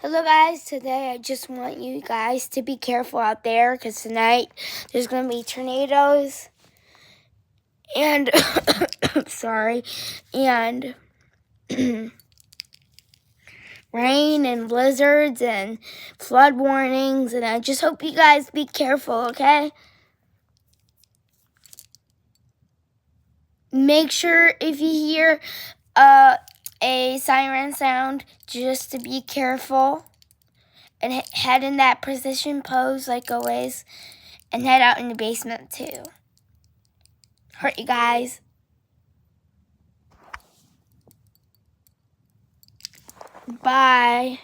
Hello guys, today I just want you guys to be careful out there because tonight there's going to be tornadoes and, sorry, and rain and blizzards and flood warnings, and I just hope you guys be careful, okay? Make sure if you hear a siren sound just to be careful. And head in that position pose like always. And head out in the basement too. Hurt you guys. Bye.